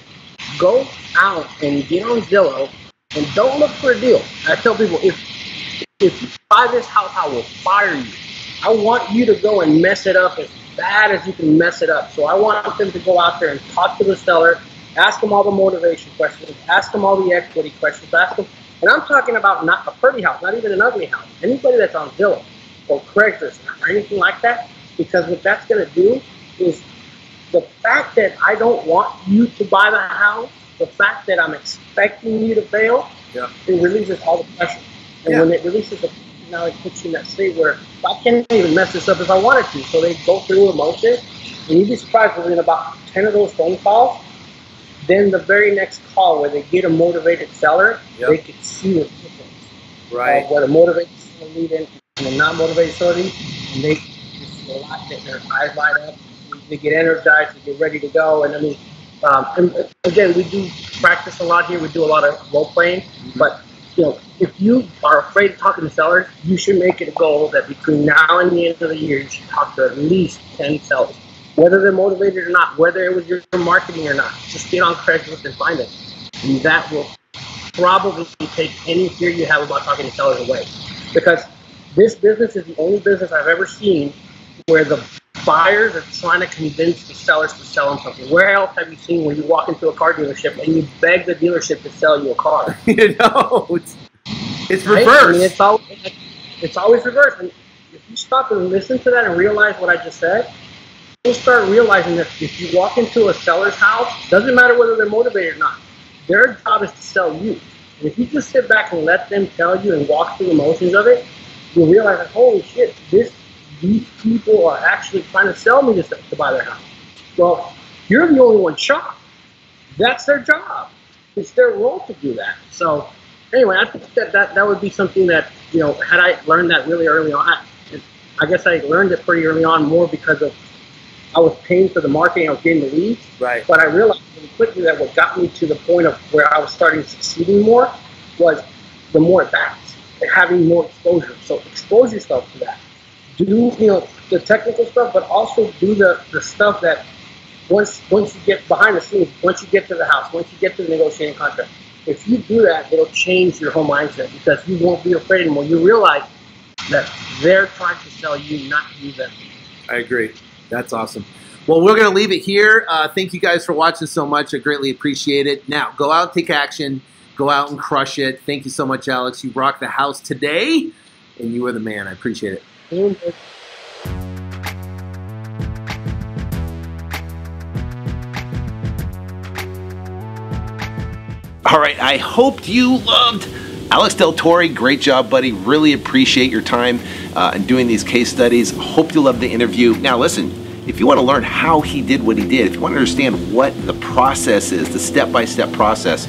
go out and get on Zillow and don't look for a deal. I tell people, if you buy this house, I will fire you. I want you to go and mess it up as bad as you can mess it up. So I want them to go out there and talk to the seller, ask them all the motivation questions, ask them all the equity questions, ask them, and I'm talking about not a pretty house, not even an ugly house. Anybody that's on Zillow or Craigslist or anything like that, because what that's going to do is the fact that I don't want you to buy the house, the fact that I'm expecting you to fail, it releases all the pressure. And when it releases the pressure, now it puts you in that state where I can't even mess this up if I wanted to. So they go through emotion, and you'd be surprised within about 10 of those phone calls, then the very next call where they get a motivated seller, they can see the difference. Right. Where the motivated seller lead in and the non-motivated seller lead, and they just see a lot, their eyes light up, they get energized, they get ready to go. And I mean, and again, we do practice a lot here. We do a lot of role playing, but you know, if you are afraid of talking to sellers, you should make it a goal that between now and the end of the year, you should talk to at least 10 sellers. Whether they're motivated or not, whether it was your marketing or not, just get on Craigslist and find them. And that will probably take any fear you have about talking to sellers away. Because this business is the only business I've ever seen where the buyers are trying to convince the sellers to sell them something. Where else have you seen where you walk into a car dealership and you beg the dealership to sell you a car? You know, it's right? reversed. I mean, it's always reversed. And if you stop and listen to that and realize what I just said, you'll start realizing that if you walk into a seller's house, doesn't matter whether they're motivated or not, their job is to sell you. And if you just sit back and let them tell you and walk through the motions of it, you'll realize that, holy shit, these people are actually trying to sell me this to buy their house. Well, you're the only one shocked. That's their job. It's their role to do that. So anyway, I think that would be something that, you know, had I learned that really early on, I guess I learned it pretty early on more because of I was paying for the marketing, I was getting the leads. Right. But I realized really quickly that what got me to the point of where I was starting succeeding more was the more at-bats, having more exposure. So expose yourself to that. Do, you know, the technical stuff, but also do the stuff that once you get behind the scenes, once you get to the house, once you get to the negotiating contract, if you do that, it'll change your whole mindset because you won't be afraid anymore. You realize that they're trying to sell you, not you them. I agree. That's awesome. Well, we're going to leave it here. Thank you guys for watching so much. I greatly appreciate it. Now, go out and take action. Go out and crush it. Thank you so much, Alex. You rocked the house today, and you were the man. I appreciate it. All right, I hope you loved Alex Del Torre. Great job, buddy. Really appreciate your time in doing these case studies. Hope you loved the interview. Now, listen, if you want to learn how he did what he did, if you want to understand what the process is, the step-by-step process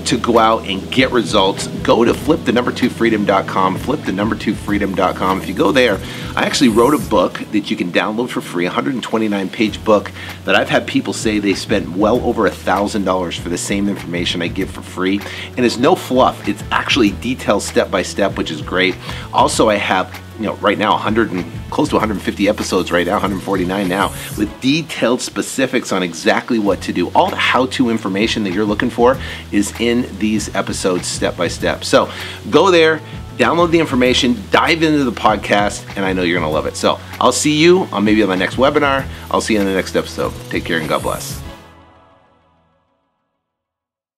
to go out and get results, go to flip2freedom.com, flip2freedom.com. If you go there, I actually wrote a book that you can download for free, a 129-page book that I've had people say they spent well over $1,000 for the same information I give for free. And it's no fluff. It's actually detailed step-by-step, which is great. Also, I have, you know, right now close to 150 episodes right now, 149 now, with detailed specifics on exactly what to do. All the how-to information that you're looking for is in these episodes step by step. So go there, download the information, dive into the podcast, and I know you're gonna love it. So I'll see you on maybe on the next webinar. I'll see you in the next episode. Take care and God bless.